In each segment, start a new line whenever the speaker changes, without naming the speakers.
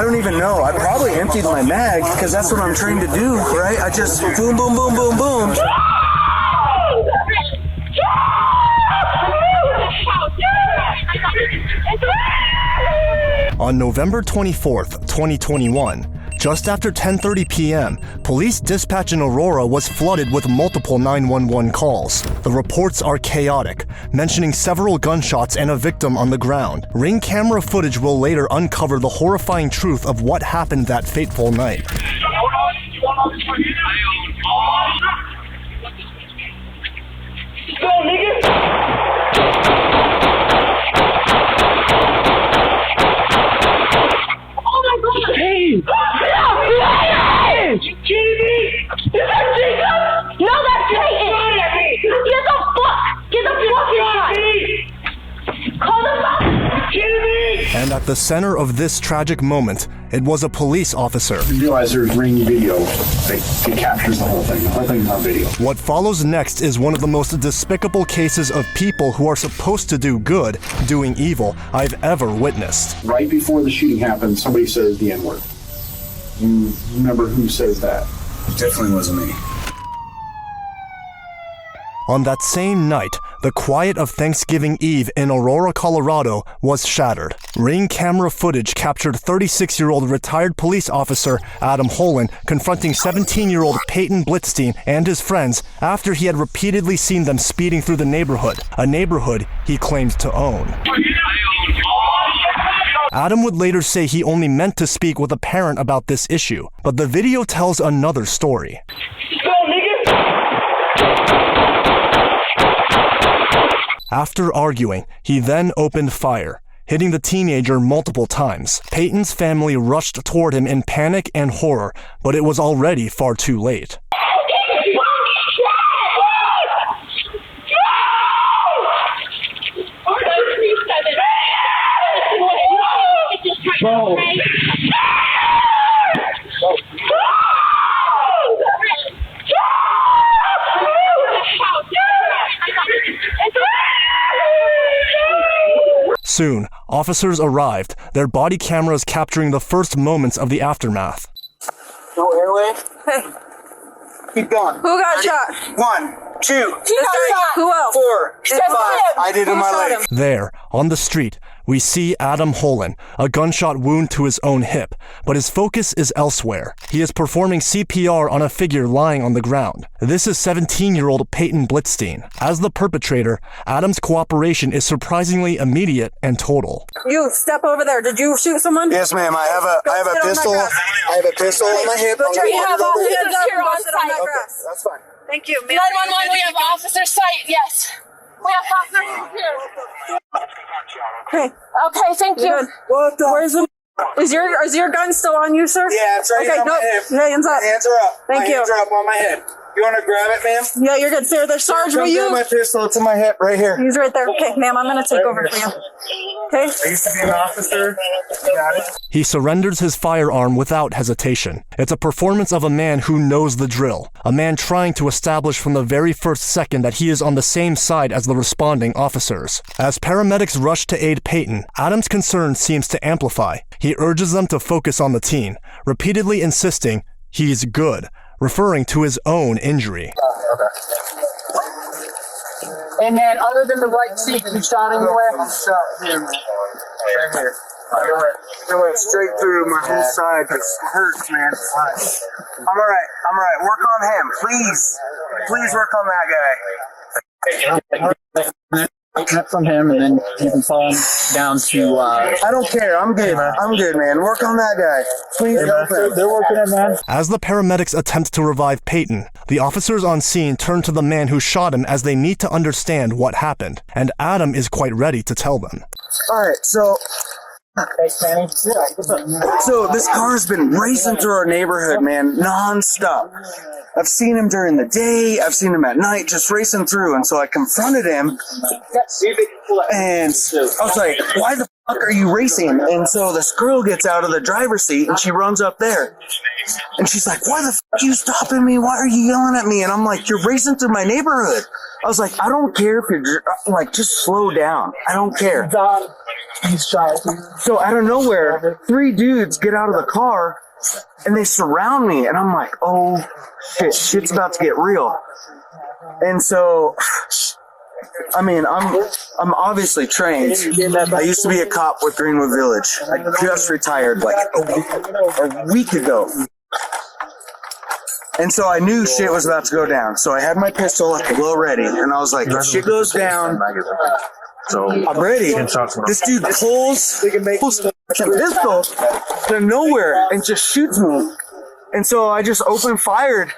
I don't even know. I probably emptied my mag because that's what I'm trained to do, right? I just boom, boom, boom, boom, boom.
On November 24th, 2021, just after 10:30 p.m., police dispatch in Aurora was flooded with multiple 911 calls. The reports are chaotic, mentioning several gunshots and a victim on the ground. Ring camera footage will later uncover the horrifying truth of what happened that fateful night.
You kidding me? Is that Jacob? No, that's Peyton. Get the fuck inside. Call the fuck. You kidding me?
And at the center of this tragic moment, it was a police officer.
You realize there's ring video that captures the whole thing. The whole thing's on video.
What follows next is one of the most despicable cases of people who are supposed to do good, doing evil, I've ever witnessed.
Right before the shooting happened, somebody says the N-word. You remember who says that?
It definitely wasn't me.
On that same night, the quiet of Thanksgiving Eve in Aurora, Colorado was shattered. Ring camera footage captured 36-year-old retired police officer Adam Holen confronting 17-year-old Peyton Blitstein and his friends after he had repeatedly seen them speeding through the neighborhood, a neighborhood he claimed to own. Adam would later say he only meant to speak with a parent about this issue, but the video tells another story. After arguing, he then opened fire, hitting the teenager multiple times. Peyton's family rushed toward him in panic and horror, but it was already far too late.
Bro.
Soon, officers arrived, their body cameras capturing the first moments of the aftermath.
No airway?
Hey.
Keep going.
Who got shot?
1, 2, 3,
Who else?
4, 5. I did in my
shot
leg.
him?
There, on the street, we see Adam Holen, a gunshot wound to his own hip, but his focus is elsewhere. He is performing CPR on a figure lying on the ground. This is 17-year-old Peyton Blitstein. As the perpetrator, Adam's cooperation is surprisingly immediate and total.
You, step over there. Did you shoot someone?
Yes, ma'am. I have a pistol. I have a pistol on my hip.
We have officers
here on
sit on that
site.
grass.
That's fine.
Thank you.
911, we have officer sight, yes. We have officers here.
Okay.
Okay, thank you.
Good.
What the?
Where's the... Is your gun still on you, sir?
Yeah, it's right here on my hip.
Hands up.
My hands are up.
Thank you.
My hands are up on my hip. You want to grab it, ma'am?
Yeah, you're good. Sir, there's Sarge, will
Come
you?
grab my pistol. It's in my hip right here.
He's right there. Okay, ma'am, I'm going to take over for you. Okay?
I used to be an officer. You got it.
He surrenders his firearm without hesitation. It's a performance of a man who knows the drill, a man trying to establish from the very first second that he is on the same side as the responding officers. As paramedics rush to aid Peyton, Adam's concern seems to amplify. He urges them to focus on the teen, repeatedly insisting he's good, referring to his own injury.
And then, other than the right cheek, you shot anywhere?
I shot him right here. It went straight through my whole side. It hurts, man. I'm all right. I'm all right. Work on him, please. Please work on that guy.
Cut from him, and then you can fall down to.
I don't care. I'm good. I'm good, man. Work on that guy. Please help him.
They're working it, man.
As the paramedics attempt to revive Peyton, the officers on scene turn to the man who shot him as they need to understand what happened, and Adam is quite ready to tell them.
All right, so
Thanks, Manny.
So this car's been racing through our neighborhood, man, non-stop. I've seen him during the day, I've seen him at night, just racing through. And so I confronted him, and I was like, why the fuck are you racing? And so this girl gets out of the driver's seat, and she runs up there. And she's like, why the f*** are you stopping me? Why are you yelling at me? And I'm like, you're racing through my neighborhood. I was like, I don't care if you're like, just slow down. I don't care.
He's shot.
So out of nowhere, 3 dudes get out of the car and they surround me. And I'm like, oh shit, shit's about to get real. And so, I mean, I'm obviously trained. I used to be a cop with Greenwood Village. I just retired like a week ago. And so I knew shit was about to go down. So I had my pistol at the low ready. And I was like, if shit goes down, I'm ready. This dude pulls the pistol to nowhere and just shoots me. And so I just opened fired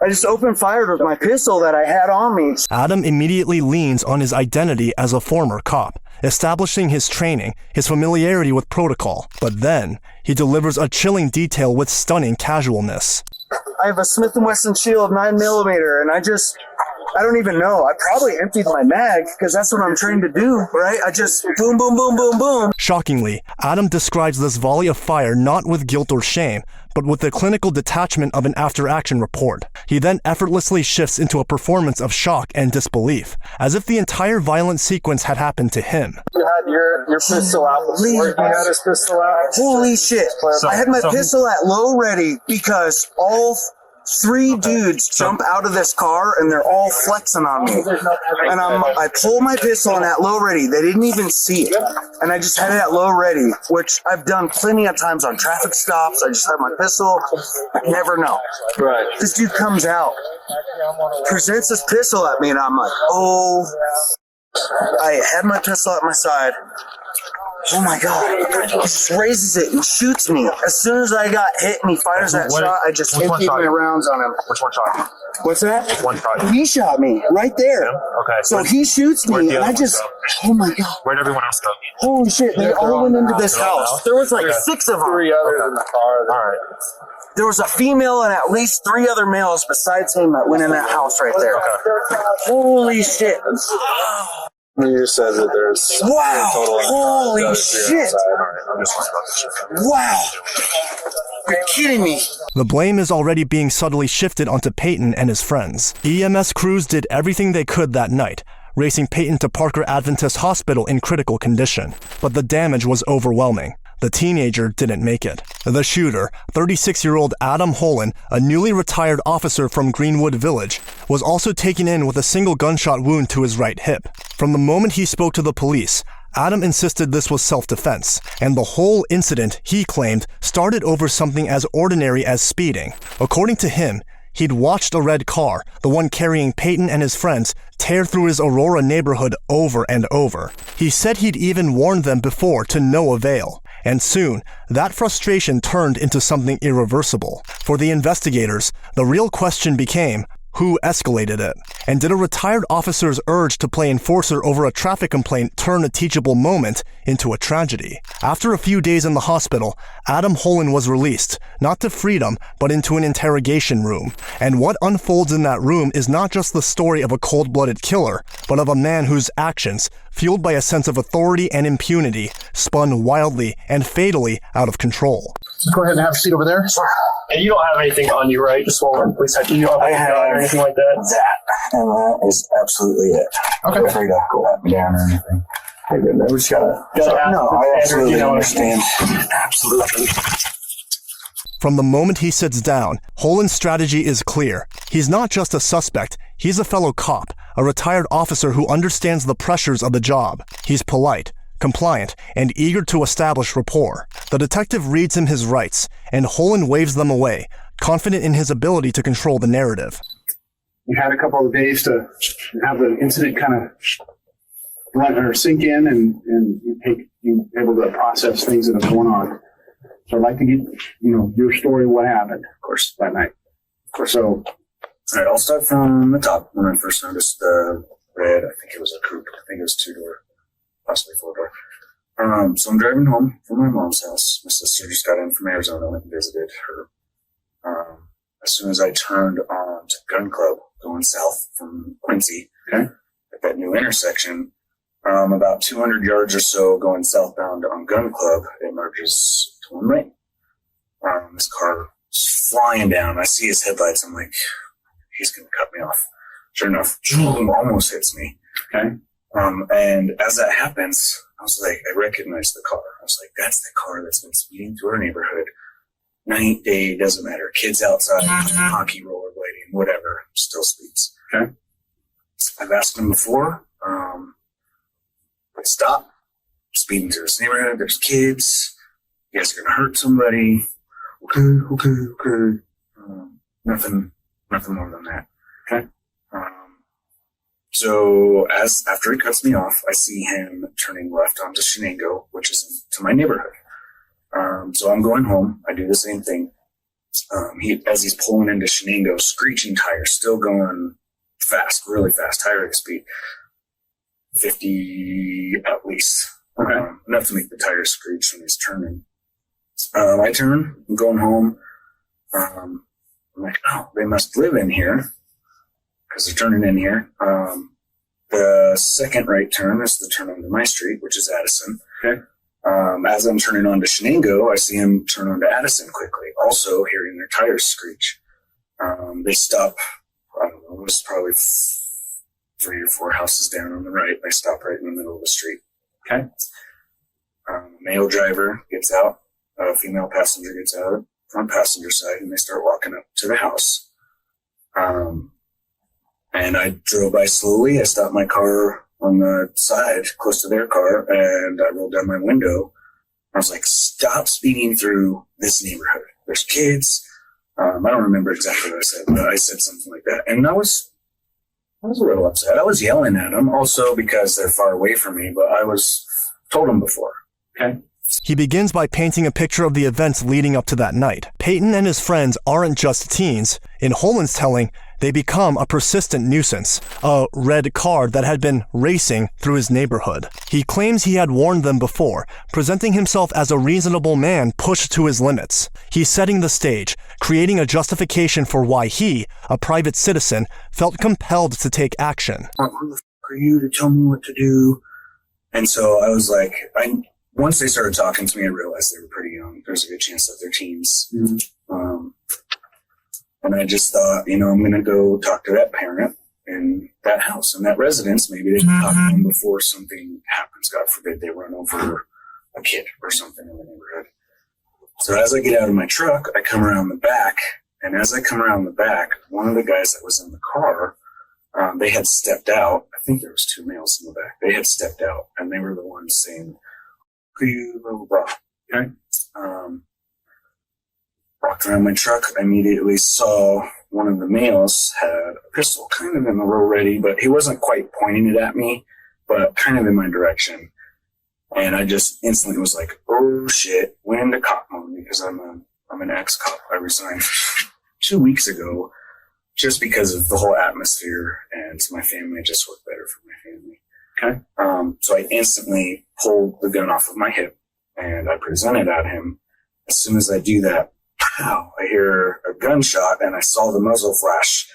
with my pistol that I had on me.
Adam immediately leans on his identity as a former cop, establishing his training, his familiarity with protocol. But then, he delivers a chilling detail with stunning casualness.
I have a Smith & Wesson Shield 9mm, and I don't even know. I probably emptied my mag, because that's what I'm trained to do, right? I just boom, boom, boom, boom, boom.
Shockingly, Adam describes this volley of fire not with guilt or shame, but with the clinical detachment of an after-action report. He then effortlessly shifts into a performance of shock and disbelief, as if the entire violent sequence had happened to him.
You had your pistol out before he had his pistol out?
Holy shit. I had my pistol at low ready because all 3 dudes jump out of this car and they're all flexing on me. And I pull my pistol in at low ready. They didn't even see it. And I just had it at low ready, which I've done plenty of times on traffic stops. I just have my pistol. I never know.
Right.
This dude comes out, presents his pistol at me, and I'm like, oh. I had my pistol at my side. Oh my God. He just raises it and shoots me. As soon as I got hit and he fires that shot, I just emptied my rounds on him.
Which one shot you?
What's that?
One shot you.
He shot me right there.
Yeah? Okay.
So he shoots me and I just, oh my God.
Where'd everyone else go?
Holy shit, they all went into this house. There was like 6 of them.
3 others in the car.
All right.
There was a female and at least 3 other males besides him that went in that house right there.
Okay.
Holy shit.
You said that there's
Wow.
total
Holy shit.
All right. I'm just worried about this shit.
Wow. You're kidding me.
The blame is already being subtly shifted onto Peyton and his friends. EMS crews did everything they could that night, racing Peyton to Parker Adventist Hospital in critical condition. But the damage was overwhelming. The teenager didn't make it. The shooter, 36-year-old Adam Holen, a newly retired officer from Greenwood Village, was also taken in with a single gunshot wound to his right hip. From the moment he spoke to the police, Adam insisted this was self-defense, and the whole incident, he claimed, started over something as ordinary as speeding. According to him, he'd watched a red car, the one carrying Peyton and his friends, tear through his Aurora neighborhood over and over. He said he'd even warned them before to no avail. And soon, that frustration turned into something irreversible. For the investigators, the real question became, who escalated it? And did a retired officer's urge to play enforcer over a traffic complaint turn a teachable moment into a tragedy? After a few days in the hospital, Adam Holen was released, not to freedom, but into an interrogation room. And what unfolds in that room is not just the story of a cold-blooded killer, but of a man whose actions, fueled by a sense of authority and impunity, spun wildly and fatally out of control.
Go ahead and have a seat over there.
And you don't have anything on you, right? Just while we're in police you don't have a gun or anything like that?
And that is absolutely it.
Okay.
Feel free to go at me down or anything. We just gotta no, I absolutely understand. Absolutely.
From the moment he sits down, Holen's strategy is clear. He's not just a suspect, he's a fellow cop, a retired officer who understands the pressures of the job. He's polite, compliant, and eager to establish rapport. The detective reads him his rights, and Holen waves them away, confident in his ability to control the narrative.
You had a couple of days to have the incident kind of run or sink in and take you able to process things that are going on. So I'd like to get, your story, what happened, of course, that night. So,
all right, I'll start from the top. When I first noticed the red, I think it was a coupe. I think it was 2-door, possibly 4-door. So I'm driving home from my mom's house. My sister just got in from Arizona, went and visited her. As soon as I turned on to Gun Club, going south from Quincy,
okay,
at that new intersection, about 200 yards or so going southbound on Gun Club, it merges to one lane. This car flying down. I see his headlights. I'm like, he's going to cut me off. Sure enough, almost hits me.
Okay.
And as that happens, I was like, I recognized the car. I was like, that's the car that's been speeding through our neighborhood. Night, day, doesn't matter. Kids outside, hockey, rollerblading, whatever, still speeds.
Okay.
I've asked him before, stop. Speeding through this neighborhood. There's kids. You guys are going to hurt somebody. Okay. Nothing more than that.
Okay.
So after he cuts me off, I see him turning left onto Shenango, which is into my neighborhood. So I'm going home. I do the same thing. As he's pulling into Shenango, screeching tires, still going fast, really fast, high rate of speed. 50 at least.
Okay.
Enough to make the tires screech when he's turning. I turn, I'm going home. I'm like, oh, they must live in here because they're turning in here. The second right turn is the turn onto my street, which is Addison.
Okay.
As I'm turning onto Shenango, I see him turn onto Addison quickly, also hearing their tires screech. They stop, I don't know, it was probably 3 or 4 houses down on the right. They stop right in the middle of the street.
Okay.
Male driver gets out. A female passenger gets out front passenger side, and they start walking up to the house. And I drove by slowly. I stopped my car on the side close to their car, and I rolled down my window. I was like, stop speeding through this neighborhood. There's kids. I don't remember exactly what I said, but I said something like that. And I was a little upset. I was yelling at them also because they're far away from me, but I told them before.
Okay.
He begins by painting a picture of the events leading up to that night. Peyton and his friends aren't just teens. In Holen's telling, they become a persistent nuisance, a red car that had been racing through his neighborhood. He claims he had warned them before, presenting himself as a reasonable man pushed to his limits. He's setting the stage, creating a justification for why he, a private citizen, felt compelled to take action.
Who the f*** are you to tell me what to do? And so I was like, once they started talking to me, I realized they were pretty young. There's a good chance that they're teens.
Mm-hmm.
And I just thought, I'm going to go talk to that parent in that house, in that residence. Maybe they can talk to them before something happens. God forbid they run over a kid or something in the neighborhood. So as I get out of my truck, I come around the back. And as I come around the back, one of the guys that was in the car, they had stepped out. I think there was 2 males in the back. They had stepped out, and they were the ones saying, blah, blah, blah. Okay. Walked around my truck. I immediately saw one of the males had a pistol kind of in the row ready, but he wasn't quite pointing it at me, but kind of in my direction. And I just instantly was like, oh shit, went into cop mode because I'm an ex-cop. I resigned 2 weeks ago just because of the whole atmosphere, and my family just worked better for my family. Okay. So I instantly pulled the gun off of my hip and I presented at him. As soon as I do that, pow, I hear a gunshot and I saw the muzzle flash,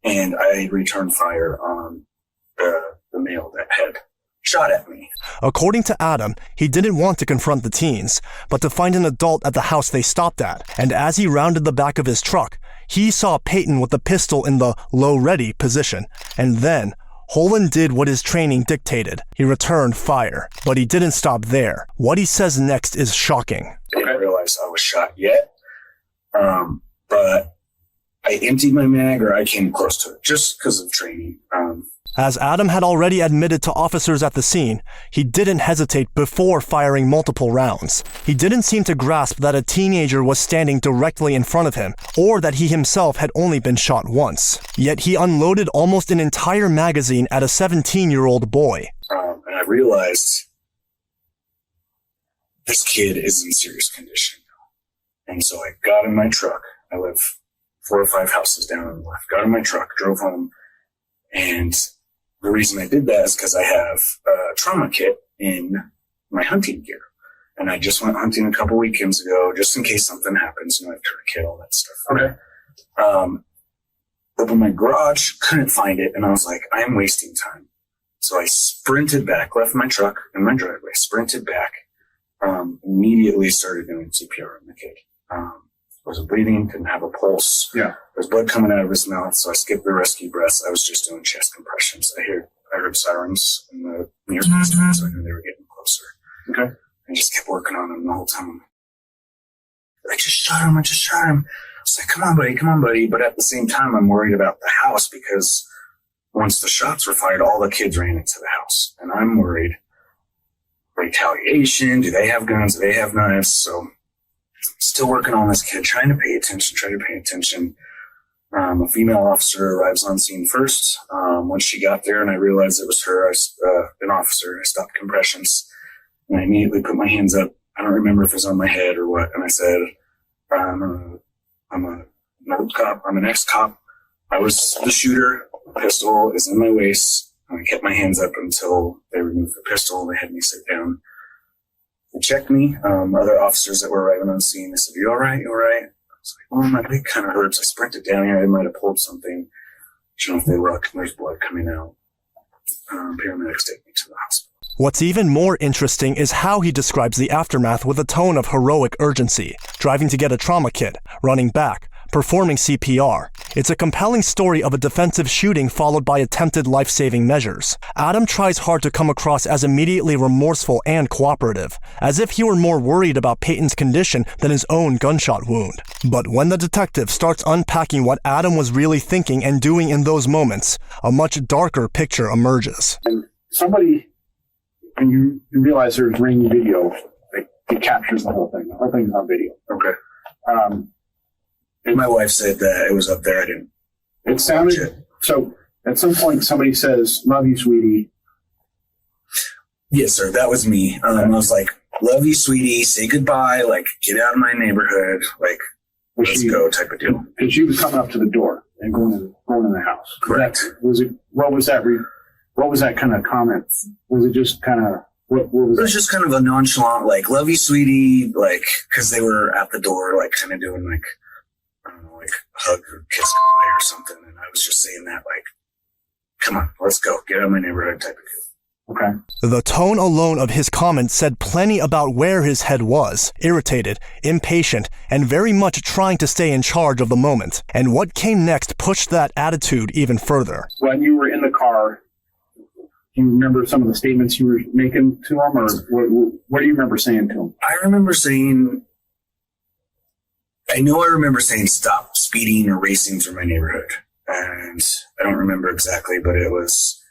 and I returned fire on the male that had shot at me.
According to Adam, he didn't want to confront the teens, but to find an adult at the house they stopped at. And as he rounded the back of his truck, he saw Peyton with the pistol in the low ready position. And then Holen did what his training dictated. He returned fire, but he didn't stop there. What he says next is shocking.
I didn't realize I was shot yet, but I emptied my mag, or I came close to it, just because of training.
As Adam had already admitted to officers at the scene, he didn't hesitate before firing multiple rounds. He didn't seem to grasp that a teenager was standing directly in front of him, or that he himself had only been shot once. Yet he unloaded almost an entire magazine at a 17-year-old boy.
And I realized this kid is in serious condition. And so I got in my truck. I live 4 or 5 houses down on the left. Got in my truck, drove home, and the reason I did that is because I have a trauma kit in my hunting gear. And I just went hunting a couple weekends ago, just in case something happens. I have tourniquet, all that stuff. Okay. Opened my garage, couldn't find it, and I was like, I am wasting time. So I sprinted back, left my truck in my driveway, sprinted back, immediately started doing CPR on the kid. wasn't bleeding, didn't have a pulse.
Yeah.
There's blood coming out of his mouth, so I skipped the rescue breaths. I was just doing chest compressions. I heard sirens in the near distance, so I knew they were getting closer.
Okay.
I just kept working on him the whole time. I just shot him. I was like, come on, buddy. But at the same time, I'm worried about the house because once the shots were fired, all the kids ran into the house. And I'm worried. Retaliation. Do they have guns? Do they have knives? So still working on this kid, trying to pay attention. A female officer arrives on scene first. Once she got there and I realized it was her, an officer, I stopped compressions. And I immediately put my hands up. I don't remember if it was on my head or what. And I said, I'm an old cop. I'm an ex-cop. I was the shooter. The pistol is in my waist. And I kept my hands up until they removed the pistol. They had me sit down. They checked me. Other officers that were arriving on scene, they said, you all right? You all right? I was like, well, my leg kind of hurts. I sprinted down here. They might have pulled something. I don't know if they look. There's blood coming out. Paramedics take me to the hospital.
What's even more interesting is how he describes the aftermath with a tone of heroic urgency, driving to get a trauma kit, running back, performing CPR. It's a compelling story of a defensive shooting followed by attempted life-saving measures. Adam tries hard to come across as immediately remorseful and cooperative, as if he were more worried about Peyton's condition than his own gunshot wound. But when the detective starts unpacking what Adam was really thinking and doing in those moments, a much darker picture emerges.
And somebody, and you realize there's ring video, it captures the whole thing. The whole thing's on video.
Okay. And my wife said that it was up there. I didn't.
It sounded, so at some point somebody says, love you, sweetie.
Yes, sir. That was me. I was like, love you, sweetie. Say goodbye. Like, get out of my neighborhood. Like, let's go type of deal.
And she was coming up to the door and going in the house.
Correct.
What was that kind of comment? Was it just kind of, what was
it? It was just kind of a nonchalant, like, love you, sweetie. Like, cause they were at the door, like, kind of doing like, I don't know, like hug or kiss goodbye or something. And I was just saying that, like, come on, let's go. Get out of my neighborhood type of deal.
Okay.
The tone alone of his comments said plenty about where his head was, irritated, impatient, and very much trying to stay in charge of the moment. And what came next pushed that attitude even further.
When you were in the car, do you remember some of the statements you were making to him, or what do you remember saying to him?
I remember saying stop speeding or racing through my neighborhood. And I don't remember exactly, but it was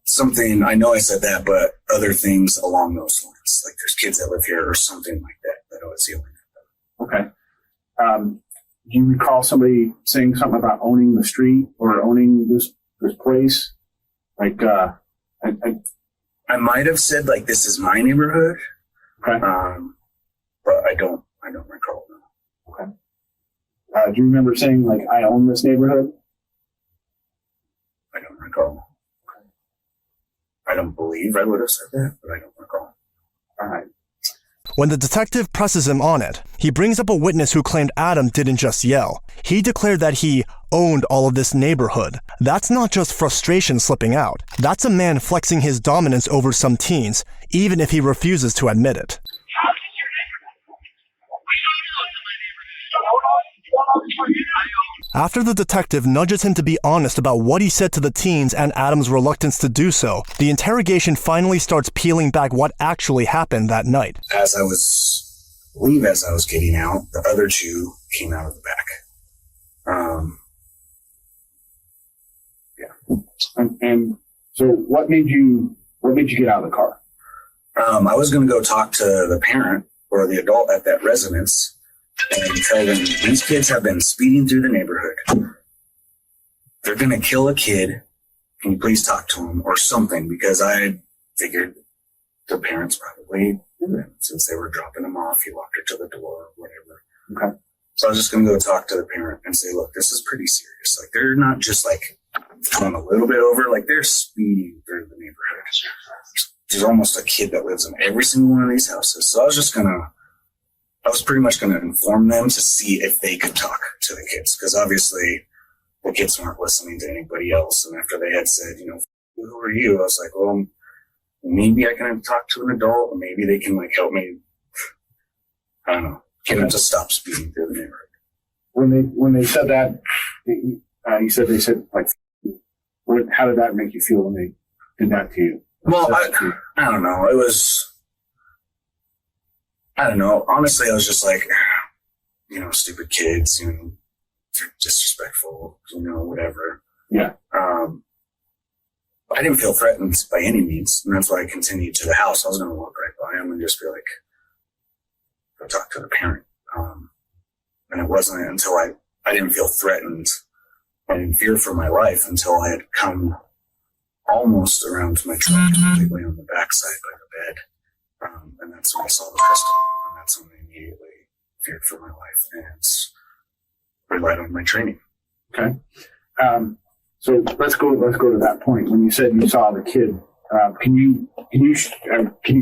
something, I know I said that, but other things along those lines. Like there's kids that live here or something like that I was yelling at them.
Okay. Do you recall somebody saying something about owning the street or owning this place? Like,
I might have said like, this is my neighborhood.
Okay.
But I don't recall. No.
Okay. Do you remember saying like, I own this neighborhood?
I don't recall. Okay. I don't believe I would have said that, but I don't recall.
All right.
When the detective presses him on it, he brings up a witness who claimed Adam didn't just yell. He declared that he owned all of this neighborhood. That's not just frustration slipping out. That's a man flexing his dominance over some teens, even if he refuses to admit it. After the detective nudges him to be honest about what he said to the teens and Adam's reluctance to do so, the interrogation finally starts peeling back what actually happened that night.
As I was getting out, the other two came out of the back.
And so what made you get out of the car?
I was going to go talk to the parent or the adult at that residence and tell them these kids have been speeding through the neighborhood. They're going to kill a kid. Can you please talk to them or something? Because I figured the parents probably knew them since they were dropping them off. He walked her to the door or whatever.
Okay.
So I was just going to go talk to the parent and say, look, this is pretty serious. Like, they're not just like going a little bit over, like they're speeding through the neighborhood. There's almost a kid that lives in every single one of these houses. So I was pretty much going to inform them to see if they could talk to the kids. Because obviously the kids weren't listening to anybody else. And after they had said, who are you? I was like, well, maybe I can talk to an adult, or maybe they can like help me. I don't know. get him to stop speeding through the neighborhood.
When they said that, they said like, how did that make you feel when they did that to you?
Well, I don't know. I don't know. Honestly, I was just like, stupid kids, they're disrespectful, whatever.
Yeah.
I didn't feel threatened by any means, and that's why I continued to the house. I was going to walk right by him and just be like, go talk to the parent. And it wasn't until I didn't feel threatened and in fear for my life until I had come almost around to my truck, completely on the backside by the bed. And that's when I saw the pistol, and that's when I immediately feared for my life and relied on my training.
Okay. So let's go to that point. When you said you saw the kid, can you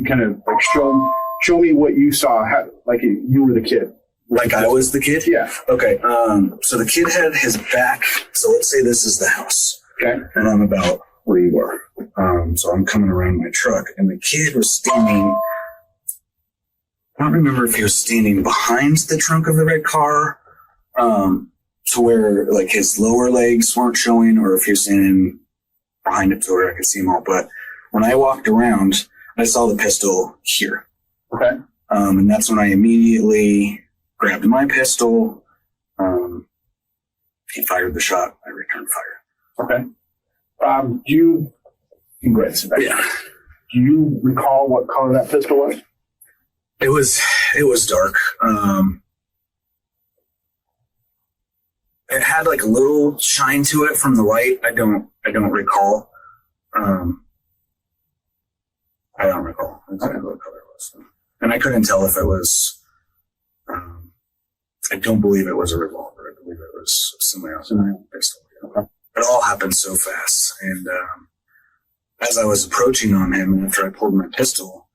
kind of like show me what you saw? Like you were the kid.
Like I was the kid?
Yeah.
Okay. So the kid had his back. So let's say this is the house.
Okay.
And I'm about where you are. So I'm coming around my truck, and the kid was standing. I don't remember if he was standing behind the trunk of the red car, to where like his lower legs weren't showing, or if he was standing behind it to where I could see him all. But when I walked around, I saw the pistol here.
Okay.
And that's when I immediately grabbed my pistol. He fired the shot. I returned fire.
Okay. You can go ahead and sit back.
Yeah.
Do you recall what color that pistol was?
It was dark. It had like a little shine to it from the light. I don't recall. I don't recall exactly what color it was. And I couldn't tell if it was, I don't believe it was a revolver. I believe it was somebody else's pistol.
Okay.
It all happened so fast. And as I was approaching on him, and after I pulled my pistol,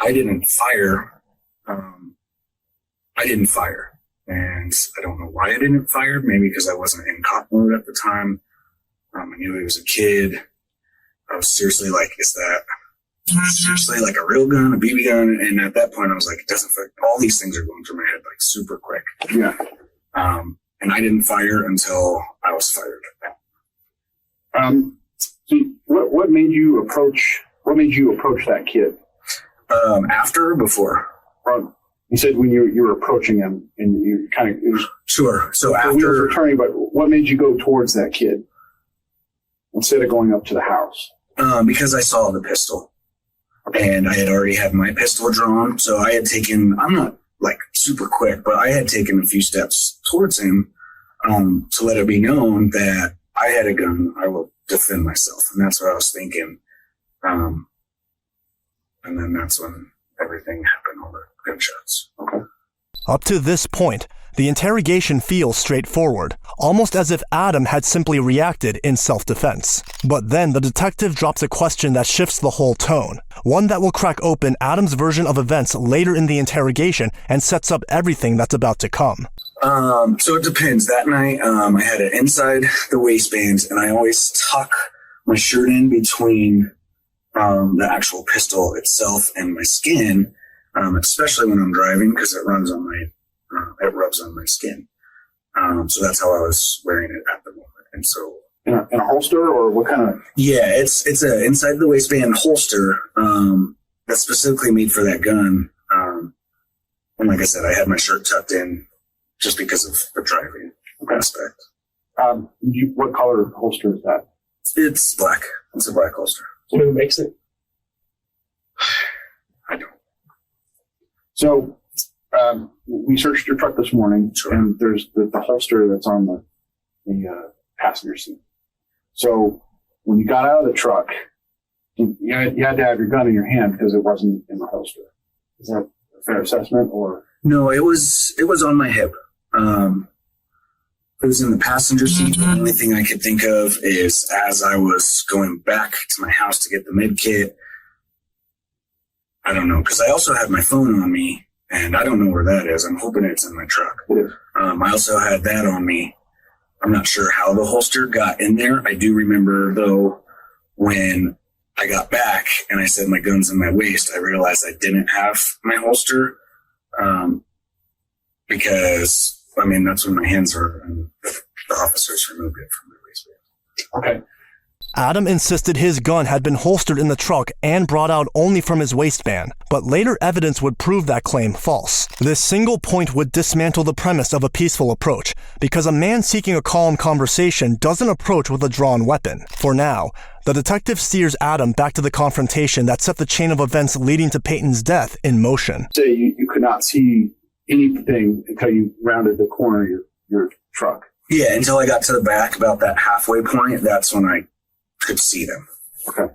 I didn't fire. And I don't know why I didn't fire. Maybe because I wasn't in cop mode at the time. I knew he was a kid. I was seriously like, is that seriously like a real gun, a BB gun? And at that point, I was like, it doesn't fit. All these things are going through my head like super quick.
Yeah.
And I didn't fire until I was fired.
So what made you approach that kid?
After or before?
You said when you were approaching him, and you kind of
sure. So
when you
after
were returning, but what made you go towards that kid instead of going up to the house?
Because I saw the pistol, and I had already had my pistol drawn. So I had taken. I'm not like super quick, but I had taken a few steps towards him to let it be known that I had a gun. I will defend myself, and that's what I was thinking. And then that's when everything happened, all the gunshots.
Okay.
Up to this point, the interrogation feels straightforward, almost as if Adam had simply reacted in self-defense. But then the detective drops a question that shifts the whole tone, one that will crack open Adam's version of events later in the interrogation and sets up everything that's about to come.
So it depends. That night, I had it inside the waistband, and I always tuck my shirt in between the actual pistol itself and my skin, especially when I'm driving, because it rubs on my skin. So that's how I was wearing it at the moment. And so
in a holster, or what kind of?
Yeah, it's a inside the waistband holster that's specifically made for that gun. And like I said, I had my shirt tucked in just because of the driving aspect.
What color holster is that?
It's black. It's a black holster.
Who makes it?
I don't.
So we searched your truck this morning, and there's the holster that's on the passenger seat. So when you got out of the truck, you had to have your gun in your hand because it wasn't in the holster. Is that a fair assessment, or?
No, it was on my hip. It was in the passenger seat. The only thing I could think of is as I was going back to my house to get the med kit, I don't know, because I also had my phone on me, and I don't know where that is. I'm hoping it's in my truck. I also had that on me. I'm not sure how the holster got in there. I do remember, though, when I got back and I said my gun's in my waist, I realized I didn't have my holster. because, I mean, that's when my hands were, and the officers removed it from my waistband.
Okay.
Adam insisted his gun had been holstered in the truck and brought out only from his waistband, but later evidence would prove that claim false. This single point would dismantle the premise of a peaceful approach, because a man seeking a calm conversation doesn't approach with a drawn weapon. For now, the detective steers Adam back to the confrontation that set the chain of events leading to Peyton's death in motion.
Say you could not see anything until you rounded the corner of your truck.
Yeah, until I got to the back, about that halfway point, that's when I could see them.
Okay.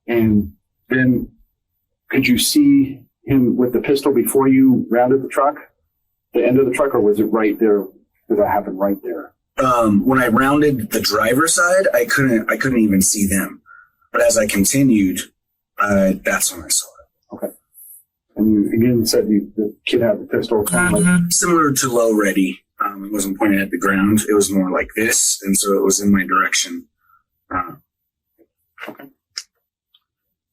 And then could you see him with the pistol before you rounded the truck? The end of the truck, or was it right there? Did that happen right there?
When I rounded the driver's side, I couldn't even see them. But as I continued, that's when I saw it.
Okay. And you again said the kid had the pistol.
Similar to low ready. It wasn't pointed at the ground. It was more like this, and so it was in my direction.
Okay.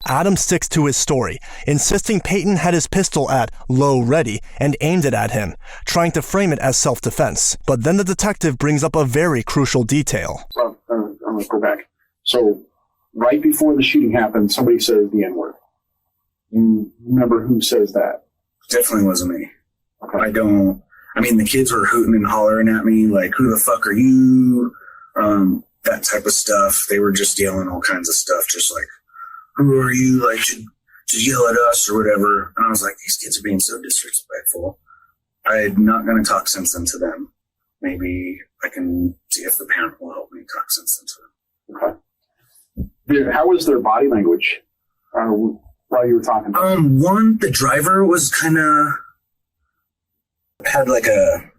Adam sticks to his story, insisting Peyton had his pistol at low ready and aimed it at him, trying to frame it as self-defense. But then the detective brings up a very crucial detail.
Well, I'm going to go back. So right before the shooting happened, somebody says the N-word. You remember who says that?
Definitely wasn't me.
Okay.
I mean, the kids were hooting and hollering at me, like, who the fuck are you? That type of stuff. They were just yelling all kinds of stuff, just like, who are you? Like, should yell at us or whatever. And I was like, these kids are being so disrespectful. I'm not going to talk sense into them. Maybe I can see if the parent will help me talk sense into them.
Okay. How was their body language while you were talking?
One, the driver was kind of, had like a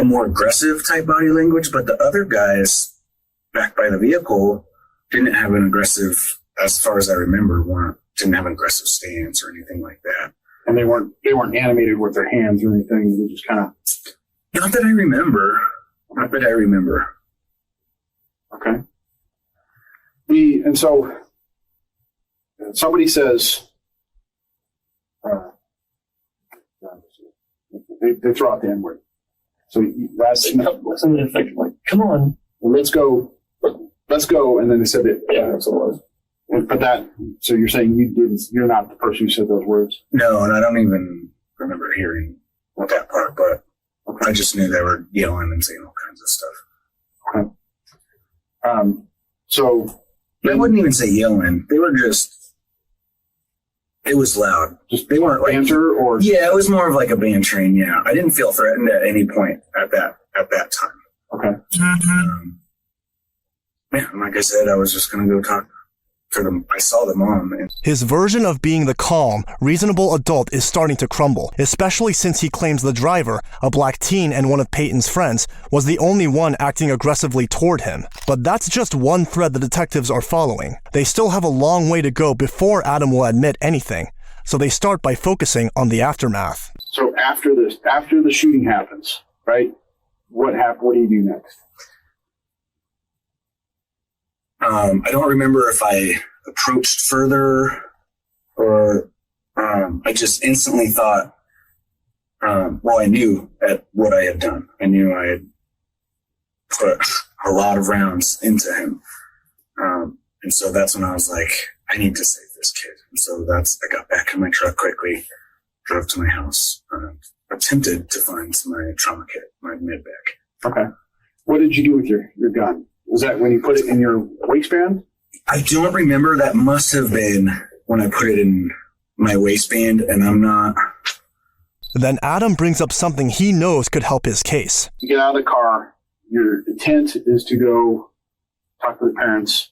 more aggressive type body language, but the other guys back by the vehicle didn't have an aggressive, as far as I remember, didn't have an aggressive stance or anything like that.
And they weren't animated with their hands or anything. They just kind of.
Not that I remember.
Okay. And so somebody says, they throw out the N-word. So that's
Something to the effect like, come on.
let's go. And then they said it.
Yeah, that's what it was.
But so you're saying you're not the person who said those words?
No, and I don't even remember hearing that part, but I just knew they were yelling and saying all kinds of stuff.
Okay. So
I wouldn't even say yelling. They were just, it was loud. They weren't like
banter or?
Yeah, it was more of like a bantering. Yeah, I didn't feel threatened at any point at that time.
Okay.
Yeah, and like I said, I was just gonna go talk to them. I saw the mom. And
His version of being the calm, reasonable adult is starting to crumble, especially since he claims the driver, a black teen and one of Peyton's friends, was the only one acting aggressively toward him. But that's just one thread the detectives are following. They still have a long way to go before Adam will admit anything, so they start by focusing on the aftermath.
So after the shooting happens, right? What do you do next?
I don't remember if I approached further or I just instantly thought, I knew at what I had done. I knew I had put a lot of rounds into him. And so that's when I was like, I need to save this kid. And so I got back in my truck quickly, drove to my house, attempted to find my trauma kit, my med bag.
Okay. What did you do with your gun? Was that when you put it in your waistband?
I don't remember. That must have been when I put it in my waistband, and I'm not.
Then Adam brings up something he knows could help his case.
You get out of the car. Your intent is to go talk to the parents.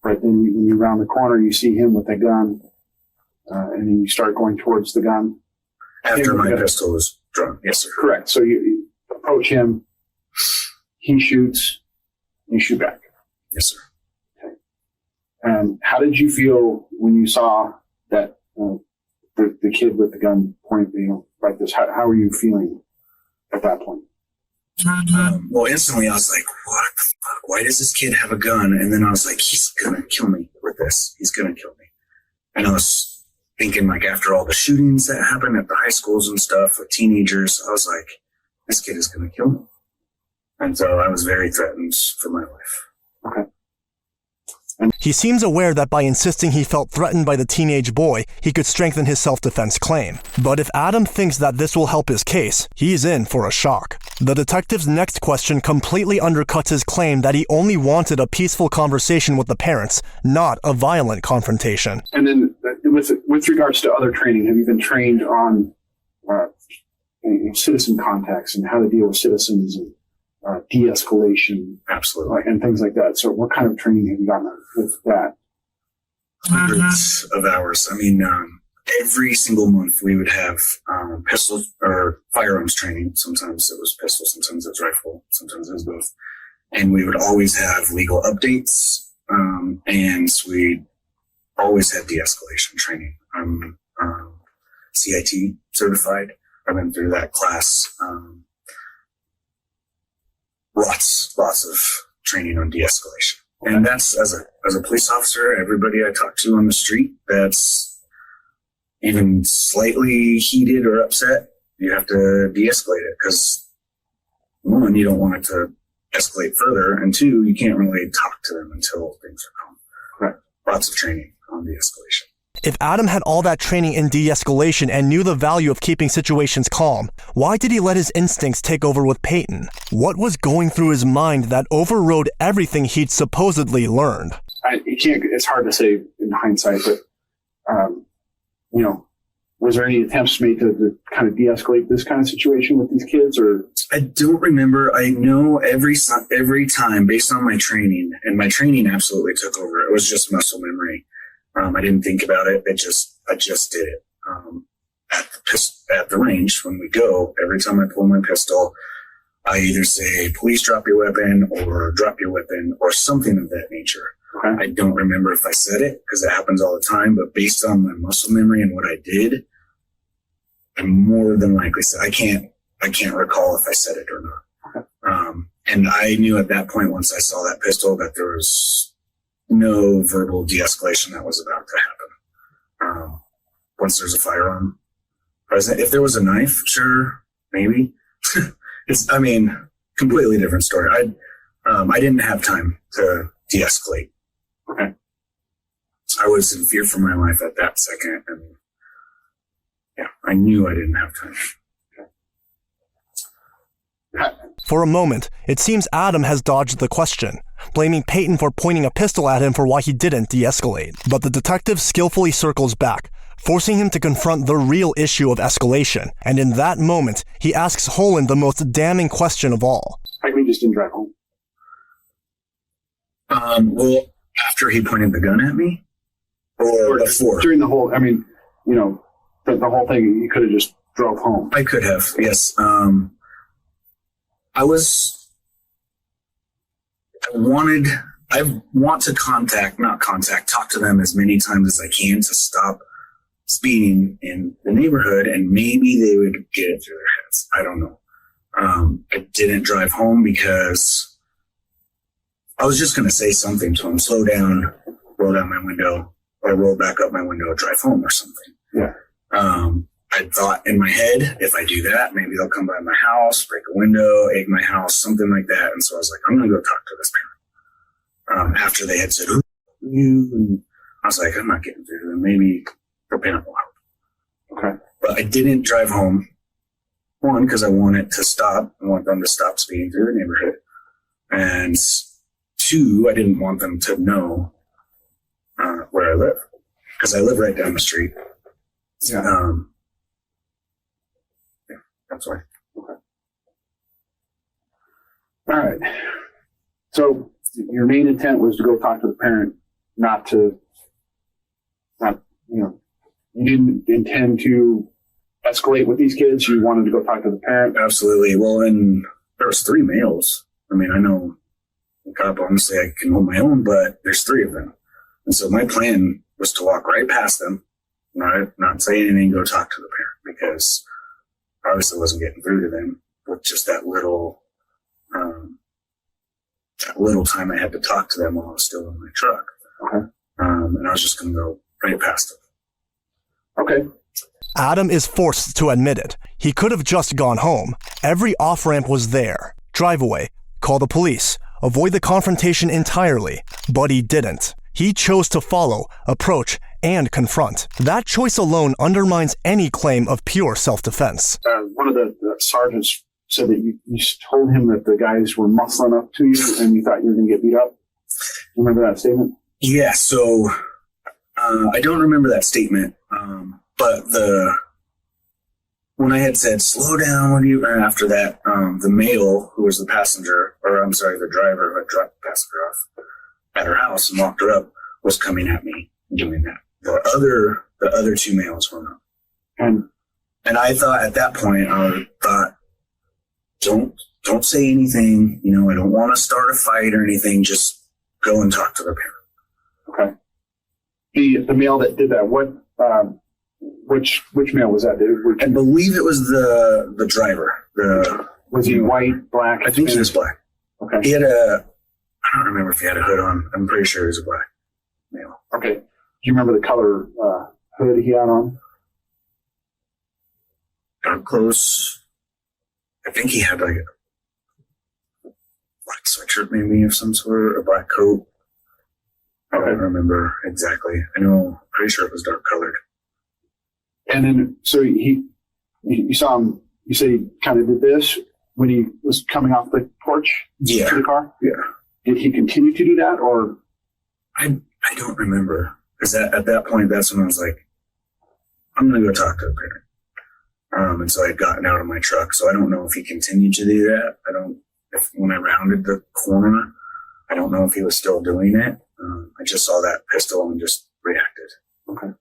Right then, when you round the corner, you see him with a gun, and then you start going towards the gun.
After my pistol was drawn. Yes, sir.
Correct. So you approach him. He shoots. You shoot back.
Yes, sir.
Okay. And how did you feel when you saw that the kid with the gun pointing, like this? How were you feeling at that point?
Well, instantly I was like, what the fuck? Why does this kid have a gun? And then I was like, he's going to kill me with this. He's going to kill me. And I was thinking, like, after all the shootings that happened at the high schools and stuff with teenagers, I was like, this kid is going to kill me. And so I was very threatened for my life.
Okay.
He seems aware that by insisting he felt threatened by the teenage boy, he could strengthen his self-defense claim. But if Adam thinks that this will help his case, he's in for a shock. The detective's next question completely undercuts his claim that he only wanted a peaceful conversation with the parents, not a violent confrontation.
And then with regards to other training, have you been trained on citizen contacts and how to deal with citizens and de-escalation?
Absolutely.
And things like that. So what kind of training have you gotten with that?
Hundreds of hours. I mean, every single month we would have pistol or firearms training. Sometimes it was pistol, sometimes it was rifle, sometimes it was both. And we would always have legal updates, and we always had de-escalation training. I'm CIT certified. I've been through that class. Lots of training on de-escalation. And that's, as a police officer, everybody I talk to on the street that's even slightly heated or upset, you have to de-escalate it, because one, you don't want it to escalate further, and two, you can't really talk to them until things are calm.
Right.
Lots of training on de-escalation.
If Adam had all that training in de-escalation and knew the value of keeping situations calm, why did he let his instincts take over with Peyton? What was going through his mind that overrode everything he'd supposedly learned?
It's hard to say in hindsight, but, was there any attempts made to kind of de-escalate this kind of situation with these kids, or?
I don't remember. I know every time, based on my training, and my training absolutely took over. It was just muscle memory. I didn't think about it. I just did it. At the range, when we go, every time I pull my pistol, I either say, please drop your weapon, or drop your weapon, or something of that nature.
Okay.
I don't remember if I said it, because it happens all the time, but based on my muscle memory and what I did, I more than likely said, I can't recall if I said it or not.
Okay.
And I knew at that point, once I saw that pistol, that there was no verbal de-escalation that was about to happen. Once there's a firearm present, if there was a knife, sure, maybe. Completely different story. I didn't have time to de-escalate.
Okay.
I was in fear for my life at that second, and yeah, I knew I didn't have time.
For a moment, it seems Adam has dodged the question, blaming Peyton for pointing a pistol at him for why he didn't de-escalate. But the detective skillfully circles back, forcing him to confront the real issue of escalation. And in that moment, he asks Holen the most damning question of all.
How come you just didn't drive home?
Well, after he pointed the gun at me? Or before?
During the whole, the whole thing, you could have just drove home.
I could have, yes. I want to talk to them as many times as I can to stop speeding in the neighborhood, and maybe they would get it through their heads. I don't know. I didn't drive home because I was just going to say something to them, slow down, roll down my window, or roll back up my window, drive home or something.
Yeah.
I thought in my head, if I do that, maybe they'll come by my house, break a window, egg my house, something like that. And so I was like, I'm going to go talk to this parent. After they had said, who are you? And I was like, I'm not getting through to them. Maybe their parent will help.
Okay.
But I didn't drive home. One, because I wanted to stop. I want them to stop speeding through the neighborhood. And two, I didn't want them to know where I live, because I live right down the street.
Yeah.
That's why.
Okay. All right. So your main intent was to go talk to the parent, you didn't intend to escalate with these kids. You wanted to go talk to the parent.
Absolutely. Well, and there was 3 males. I mean, I know the cop, honestly, I can hold my own, but there's 3 of them. And so my plan was to walk right past them, not say anything, go talk to the parent, because obviously wasn't getting through to them with just that little time I had to talk to them while I was still in my truck.
Okay.
And I was just going to go right past
Okay.
Adam is forced to admit it. He could have just gone home. Every off-ramp was there. Drive away. Call the police. Avoid the confrontation entirely. But he didn't. He chose to follow, approach, and confront. That choice alone undermines any claim of pure self-defense.
One of the sergeants said that you told him that the guys were muscling up to you and you thought you were going to get beat up. Remember that statement?
Yeah, so I don't remember that statement, but when I had said, slow down, what do you, and after that, the male who was the passenger, or I'm sorry, the driver who had dropped the passenger off at her house and locked her up, was coming at me doing that. The other two males were not. And I thought at that point, I thought, don't say anything. You know, I don't want to start a fight or anything. Just go and talk to their parent.
Okay. The male that did that, which male was that, dude?
I believe it was the driver.
Was he white, black?
I think he was black.
Okay.
He had I don't remember if he had a hood on. I'm pretty sure he was a black male.
Okay. Do you remember the color hood he had on?
Dark clothes. I think he had like a black sweatshirt maybe of some sort, a black coat. I don't remember exactly. I know, pretty sure it was dark colored.
And then, so you saw him, you say he kind of did this when he was coming off the porch to the car?
Yeah.
Did he continue to do that, or?
I don't remember. Because at that point, that's when I was like, I'm going to go talk to the parent. And so I had gotten out of my truck. So I don't know if he continued to do that. When I rounded the corner, I don't know if he was still doing it. I just saw that pistol and just reacted.
Okay.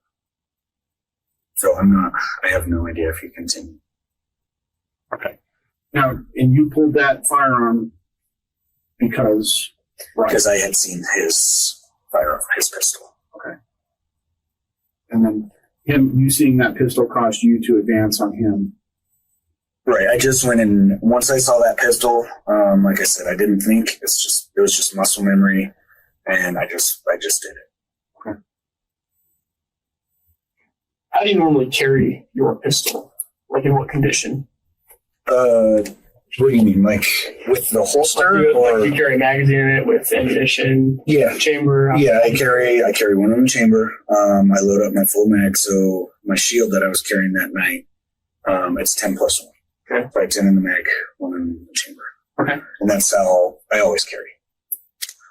So I have no idea if he continued.
Okay. Now, and you pulled that firearm because? Right.
Because I had seen his firearm, his pistol.
Okay. And then you seeing that pistol caused you to advance on him.
Right. I just went in, once I saw that pistol, like I said, I didn't think. It was just muscle memory, and I just did it.
Okay.
How do you normally carry your pistol? Like in what condition?
What do you mean? Like with the holster?
Like you carry a magazine in it with ammunition?
Yeah.
Chamber?
Yeah, I carry one in the chamber. I load up my full mag, so my shield that I was carrying that night, it's 10+1.
Okay.
Right, 10 in the mag, 1 in the chamber.
Okay.
And that's how I always carry.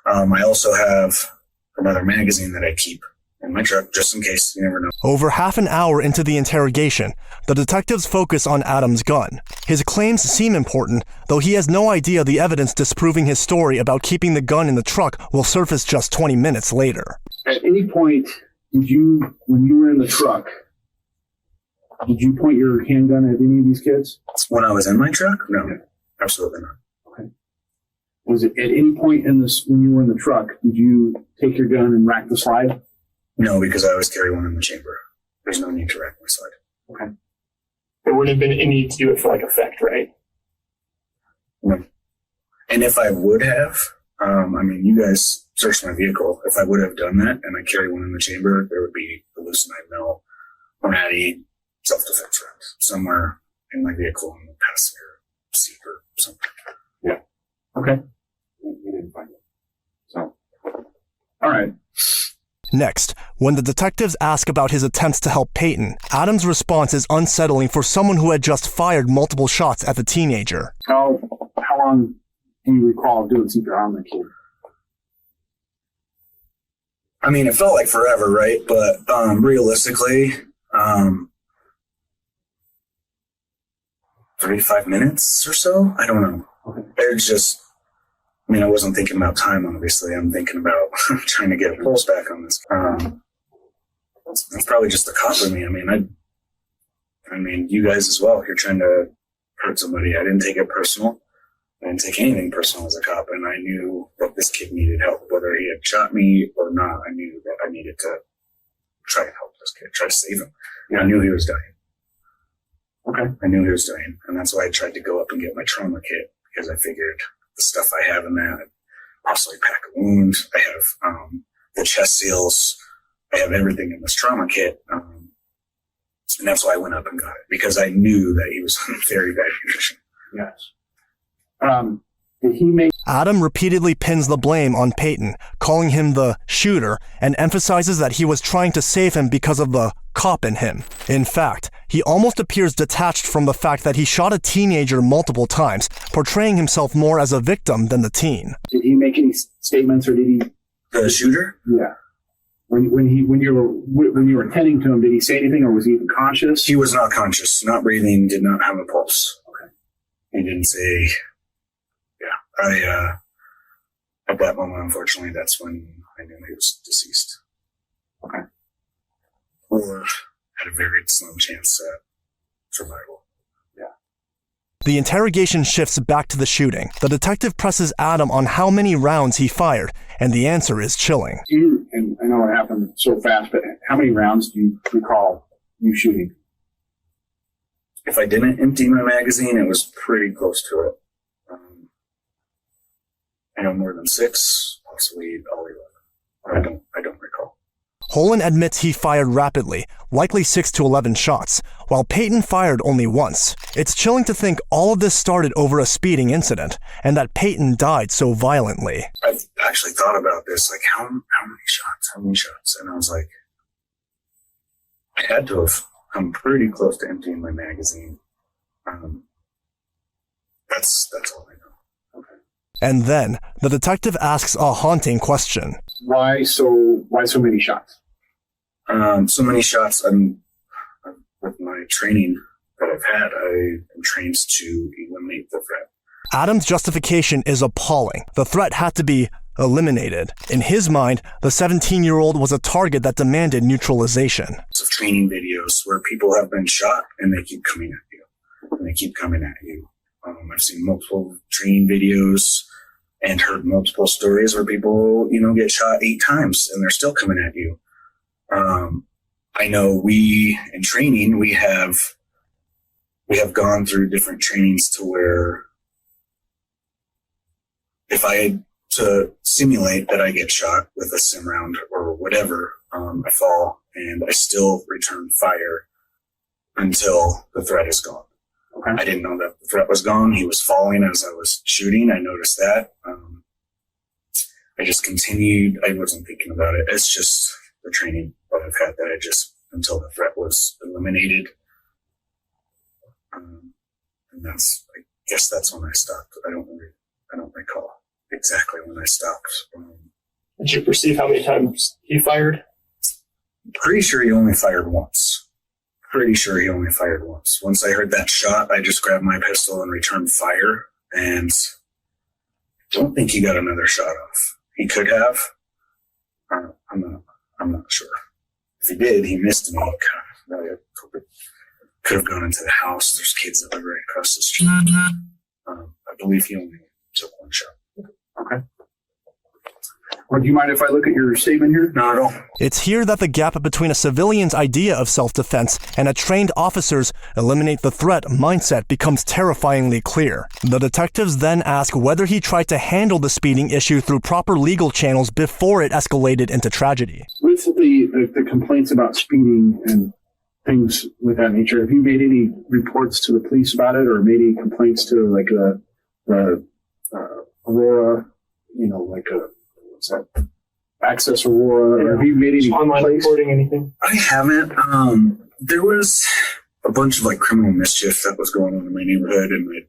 I also have another magazine that I keep in my truck, just in case. You never know.
Over half an hour into the interrogation, the detectives focus on Adam's gun. His claims seem important, though he has no idea the evidence disproving his story about keeping the gun in the truck will surface just 20 minutes later.
At any point, when you were in the truck, did you point your handgun at any of these kids?
When I was in my truck? No, absolutely not.
Okay. Was it at any point when you were in the truck, did you take your gun and rack the slide?
No, because I always carry one in the chamber. There's no need to rack my slide.
Okay.
There wouldn't have been any need to do it for like effect, right?
No. And if I would have, you guys searched my vehicle. If I would have done that and I carry one in the chamber, there would be a loose 9mm Hornady self-defense round somewhere in my vehicle in the passenger seat or something.
Yeah. Okay. You didn't find it. So, all right.
Next, when the detectives ask about his attempts to help Peyton, Adam's response is unsettling for someone who had just fired multiple shots at the teenager.
How long do you recall doing CPR on the kid?
I mean, it felt like forever, right? But realistically, 35 minutes or so? I don't know.
Okay.
It's just, I wasn't thinking about time, obviously. I'm thinking about trying to get a pulse back on this. It's probably just the cop in me. You guys as well. You're trying to hurt somebody. I didn't take it personal. I didn't take anything personal as a cop, and I knew that this kid needed help. Whether he had shot me or not, I knew that I needed to try and help this kid, try to save him. I knew he was dying.
Okay.
I knew he was dying, and that's why I tried to go up and get my trauma kit, because I figured the stuff I have in that, I'd possibly pack a wound. I have the chest seals. I have everything in this trauma kit. And that's why I went up and got it, because I knew that he was in very bad condition.
Yes. Did he make
Adam repeatedly pins the blame on Peyton, calling him the shooter, and emphasizes that he was trying to save him because of the cop in him. In fact, he almost appears detached from the fact that he shot a teenager multiple times, portraying himself more as a victim than the teen.
Did he make any statements, or did he?
The shooter?
Yeah. When you were attending to him, did he say anything, or was he even conscious?
He was not conscious, not breathing, did not have a pulse.
Okay.
He didn't say. Yeah, at that moment, unfortunately, that's when I knew he was deceased.
Okay.
Or had a very slim chance at survival.
The interrogation shifts back to the shooting. The detective presses Adam on how many rounds he fired, and the answer is chilling.
And I know it happened so fast, but how many rounds do you recall you shooting?
If I didn't empty my magazine, it was pretty close to it. I know more than 6, possibly all 11. I don't recall.
Holen admits he fired rapidly, likely 6 to 11 shots, while Peyton fired only once. It's chilling to think all of this started over a speeding incident, and that Peyton died so violently.
I've actually thought about this, like, how many shots? And I was like, I had to have come pretty close to emptying my magazine. That's all I know.
And then, the detective asks a haunting question.
Why so many shots?
So many shots. With my training that I've had, I am trained to eliminate the threat.
Adam's justification is appalling. The threat had to be eliminated. In his mind, the 17-year-old was a target that demanded neutralization.
Of training videos where people have been shot and they keep coming at you. I've seen multiple training videos and heard multiple stories where people, get shot 8 times and they're still coming at you. I know in training, we have gone through different trainings to where if I had to simulate that I get shot with a sim round or whatever, I fall and I still return fire until the threat is gone.
Okay.
I didn't know that the threat was gone. He was falling as I was shooting. I noticed that. I just continued. I wasn't thinking about it. It's just the training that I've had that until the threat was eliminated. And I guess that's when I stopped. I don't recall exactly when I stopped.
Did you perceive how many times he fired?
Pretty sure he only fired once. Once I heard that shot, I just grabbed my pistol and returned fire, and I don't think he got another shot off. He could have. I'm not sure. If he did, he missed me. God, I could have gone into the house. There's kids that live right across the street. I believe he only took one shot.
Okay. Well, do you mind if I look at your statement here?
Not at all.
It's here that the gap between a civilian's idea of self-defense and a trained officer's eliminate the threat mindset becomes terrifyingly clear. The detectives then ask whether he tried to handle the speeding issue through proper legal channels before it escalated into tragedy.
With the complaints about speeding and things with that nature, have you made any reports to the police about it, or made any complaints to like the Aurora, what's that? Access Aurora, or have you made any
online reporting anything?
I haven't. There was a bunch of criminal mischief that was going on in my neighborhood, and my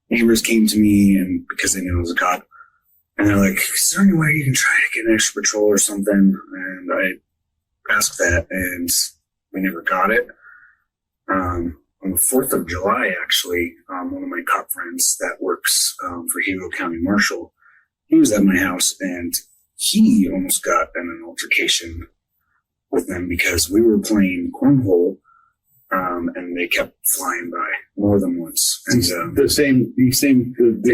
neighbors came to me, and because they knew I was a cop, and they're like, "Is there any way you can try to get an extra patrol or something?" And I asked that, and we never got it. On the 4th of July, actually, one of my cop friends that works for Hugo County Marshal, he was at my house, and he almost got in an altercation with them because we were playing cornhole, and they kept flying by more than once. And
the same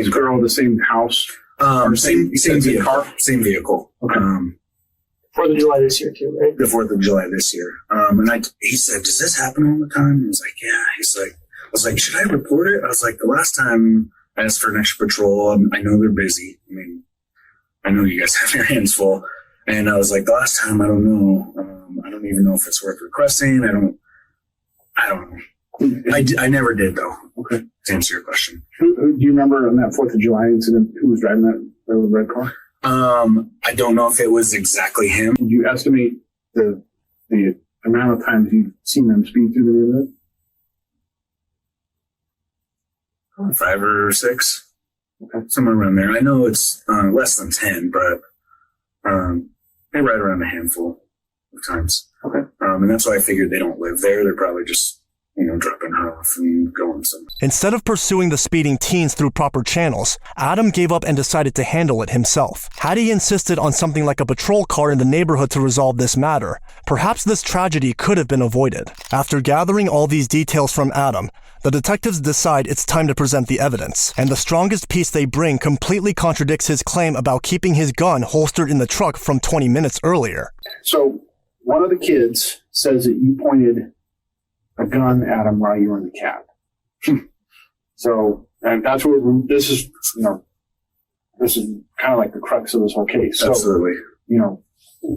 girl, the same house,
same vehicle.
Car?
Same vehicle.
Okay.
4th of July this year too, right?
The 4th of July this year. And he said, "Does this happen all the time?" I was like, "Yeah." I was like, "Should I report it?" I was like, "The last time I asked for an extra patrol, I know they're busy. I mean, I know you guys have your hands full." And I was like, "The last time, I don't know. I don't even know if it's worth requesting. I don't know. I never did, though.
Okay.
To answer your question.
Do you remember on that 4th of July incident who was driving that red car?
I don't know if it was exactly him.
Did you estimate the amount of times you've seen them speed through the neighborhood?
5 or 6.
Okay.
Somewhere around there. I know it's less than 10, but they ride around a handful of times.
Okay.
And that's why I figured they don't live there. They're probably just, dropping her off and going somewhere.
Instead of pursuing the speeding teens through proper channels, Adam gave up and decided to handle it himself. Had he insisted on something like a patrol car in the neighborhood to resolve this matter, perhaps this tragedy could have been avoided. After gathering all these details from Adam, the detectives decide it's time to present the evidence, and the strongest piece they bring completely contradicts his claim about keeping his gun holstered in the truck from 20 minutes earlier.
So one of the kids says that you pointed a gun at him while you were in the cab. So, and that's what this is, this is kind of like the crux of this whole case. So,
Absolutely.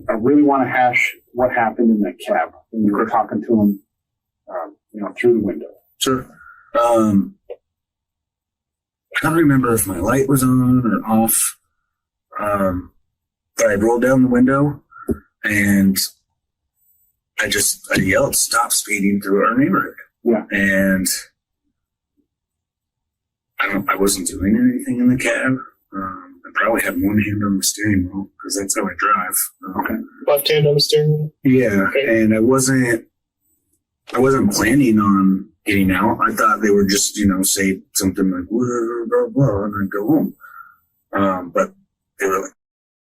I really want to hash what happened in that cab when you were talking to him, through the window.
Sure. I don't remember if my light was on or off. But I rolled down the window and I yelled, "Stop speeding through our neighborhood."
Yeah.
And I wasn't doing anything in the cab. I probably had one hand on the steering wheel because that's how I drive.
Okay.
Left hand on the steering wheel?
Yeah.
Okay.
And I wasn't planning on getting out. I thought they would just, say something like, blah, blah, blah, and then go home. But they were like,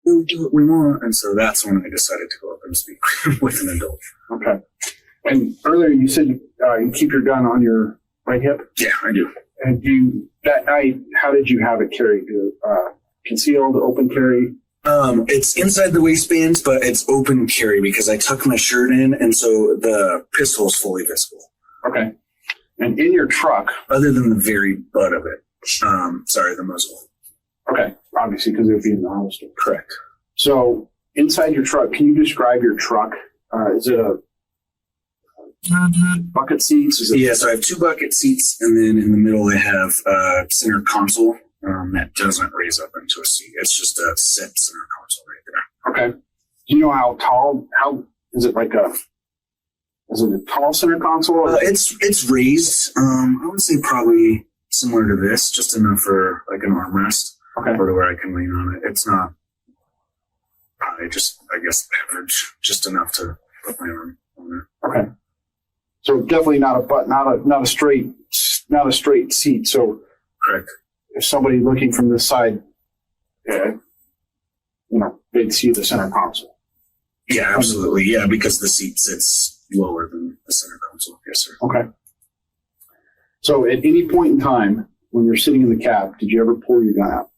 we'll do what we want. And so that's when I decided to go up and speak with an adult.
Okay. And earlier you said you keep your gun on your right hip?
Yeah, I do.
And that night, how did you have it carried? Concealed, open carry?
It's inside the waistbands, but it's open carry because I tuck my shirt in, and so the pistol is fully visible.
Okay. And in your truck?
Other than the very butt of it. The muzzle.
Okay. Obviously, because it would be in the holster.
Correct.
So, inside your truck, can you describe your truck? Is it a bucket seats?
So I have 2 bucket seats, and then in the middle I have a center console that doesn't raise up into a seat. It's just a set center console right there.
Okay. Do you know how tall? How is it? Is it a tall center console?
It's raised. I would say probably similar to this, just enough for like an armrest.
Okay.
Or to where I can lean on it. It's not probably just, I guess, average, just enough to put my arm on it.
Okay. So definitely not a straight seat. So
correct.
If somebody looking from this side, they'd see the center console.
Yeah, absolutely. Yeah, because the seat sits lower than the center console. Yes, sir.
Okay. So at any point in time when you're sitting in the cab, did you ever pull your gun out?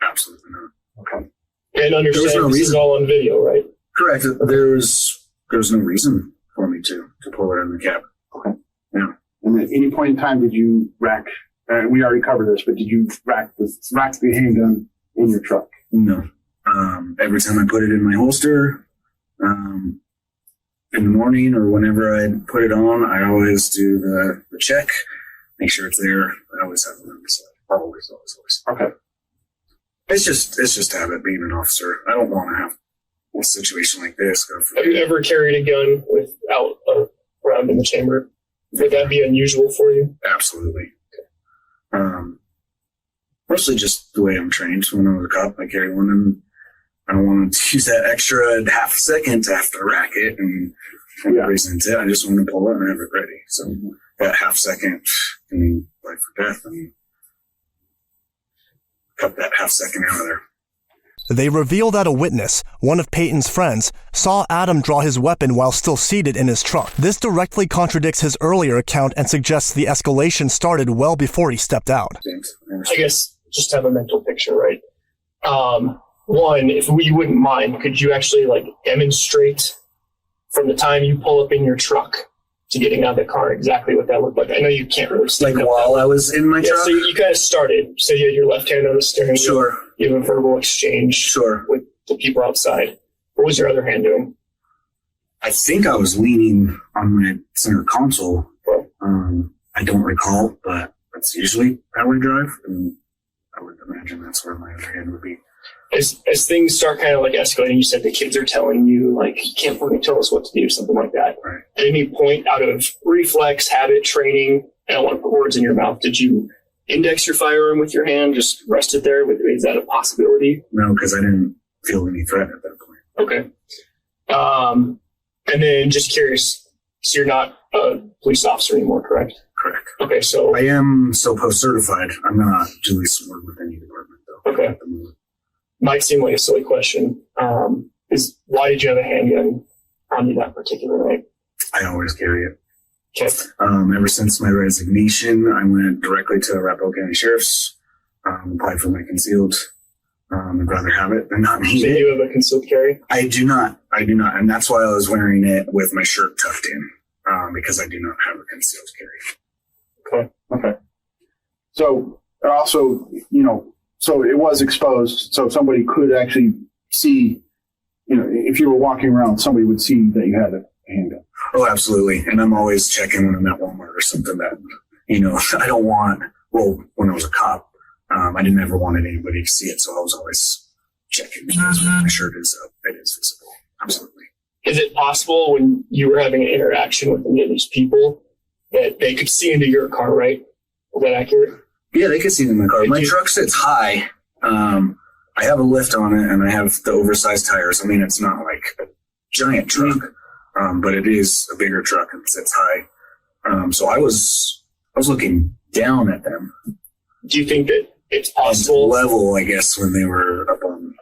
Absolutely not.
Okay.
And understand this is all on video, right?
Correct. There's no reason for me to pull it in the cab.
Okay.
Yeah.
And at any point in time, did you rack? We already covered this, but did you rack the handgun in your truck?
No. Every time I put it in my holster, in the morning or whenever I put it on, I always do the check, make sure it's there. I always have it on the side. Always.
Okay.
It's just habit being an officer. I don't want to have a situation like this.
Have you ever carried a gun without a round in the chamber? Would that be unusual for you?
Absolutely. Mostly just the way I'm trained. When I was a cop, I carry one, and I don't want to use that extra half a second to have to rack it and present it. I just want to pull it and have it ready. So that half second can mean life or death, and cut that half second out of there.
They reveal that a witness, one of Peyton's friends, saw Adam draw his weapon while still seated in his truck. This directly contradicts his earlier account and suggests the escalation started well before he stepped out.
I guess just to have a mental picture, right? One, if you wouldn't mind, could you actually demonstrate from the time you pull up in your truck to getting out of the car exactly what that looked like? I know you can't really
stand up while I was in my truck?
So you kind of started. So you had your left hand on the steering wheel.
Sure.
You have a verbal exchange with the people outside. What was your other hand doing?
I think I was leaning on my center console, but I don't recall, but that's usually how we drive, and I would imagine that's where my other hand would be.
As things start kind of like escalating, you said the kids are telling you, like, you can't fucking tell us what to do, something like that.
Right.
At any point, out of reflex, habit, training, I don't want to put words in your mouth, did you index your firearm with your hand, just rest it there? Is that a possibility?
No, because I didn't feel any threat at that point.
Okay. And then just curious, so you're not a police officer anymore, correct?
Correct.
Okay, so...
I am post certified. I'm not duly sworn with any department, though.
Okay.
At the moment.
Might seem like a silly question. Is why did you have a handgun on you that particular night?
I always carry it.
Okay.
Ever since my resignation, I went directly to Arapahoe County Sheriff's, applied for my concealed. I'd rather have it than not need
So
it.
you have a concealed carry?
I do not. And that's why I was wearing it with my shirt tucked in, because I do not have a concealed carry.
Okay. So also, so it was exposed, so somebody could actually see, if you were walking around, somebody would see that you had a handgun.
Oh, absolutely. And I'm always checking when I'm at Walmart or something that, I don't want, when I was a cop, I didn't ever want anybody to see it. So I was always checking because when my shirt is up, it is visible. Absolutely.
Is it possible when you were having an interaction with any of these people that they could see into your car, right? Is that accurate?
Yeah, they could see it in my car. My truck sits high. I have a lift on it and I have the oversized tires. I mean, it's not like a giant truck, but it is a bigger truck and sits high. So I was looking down at them.
Do you think that it's
On
possible?
level, I guess, when they were up on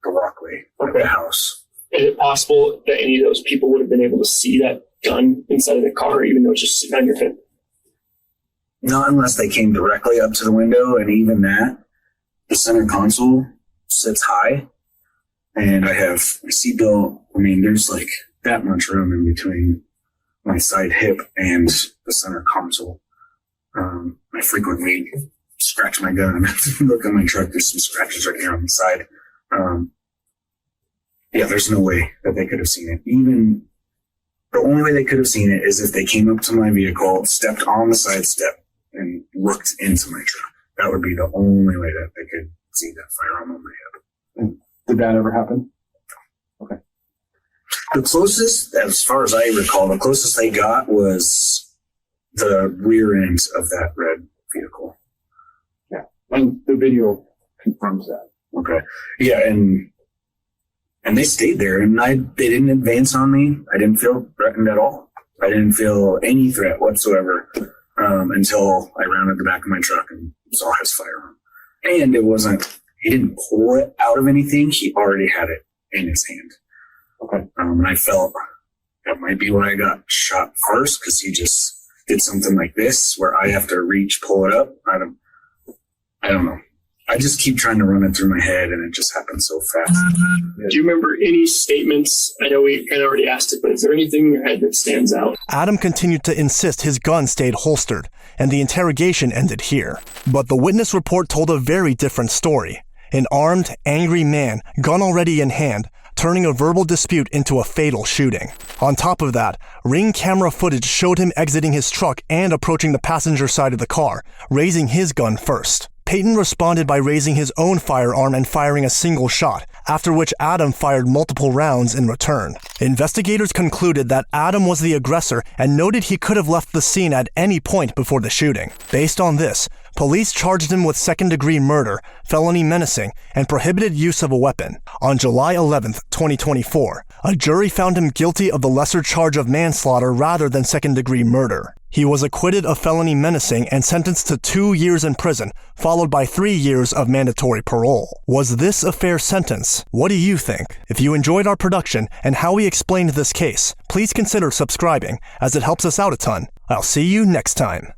the walkway of the house.
Is it possible that any of those people would have been able to see that gun inside of the car, even though it's just sitting on your hip?
Not unless they came directly up to the window, and even that, the center console sits high, and I have my seatbelt. I mean, there's like that much room in between my side hip and the center console. I frequently scratch my gun. Look at my truck, there's some scratches right here on the side. Yeah, there's no way that they could have seen it. Even the only way they could have seen it is if they came up to my vehicle, stepped on the side step, and looked into my truck. That would be the only way that they could see that firearm on my hip.
And did that ever happen? Okay.
The closest, as far as I recall, the closest they got was the rear end of that red vehicle.
Yeah. And the video confirms that.
Okay. Yeah, and they stayed there, and they didn't advance on me. I didn't feel threatened at all. I didn't feel any threat whatsoever until I rounded the back of my truck and saw his firearm. And he didn't pull it out of anything. He already had it in his hand.
Okay.
And I felt that might be why I got shot first, because he just did something like this where I have to reach, pull it up. I don't know. I just keep trying to run it through my head, and it just happens so fast.
Do you remember any statements? I know we kind of already asked it, but is there anything in your head that stands out?
Adam continued to insist his gun stayed holstered, and the interrogation ended here. But the witness report told a very different story. An armed, angry man, gun already in hand, turning a verbal dispute into a fatal shooting. On top of that, Ring camera footage showed him exiting his truck and approaching the passenger side of the car, raising his gun first. Peyton responded by raising his own firearm and firing a single shot, after which Adam fired multiple rounds in return. Investigators concluded that Adam was the aggressor and noted he could have left the scene at any point before the shooting. Based on this, police charged him with second-degree murder, felony menacing, and prohibited use of a weapon. On July 11, 2024, a jury found him guilty of the lesser charge of manslaughter rather than second-degree murder. He was acquitted of felony menacing and sentenced to 2 years in prison, followed by 3 years of mandatory parole. Was this a fair sentence? What do you think? If you enjoyed our production and how we explained this case, please consider subscribing, as it helps us out a ton. I'll see you next time.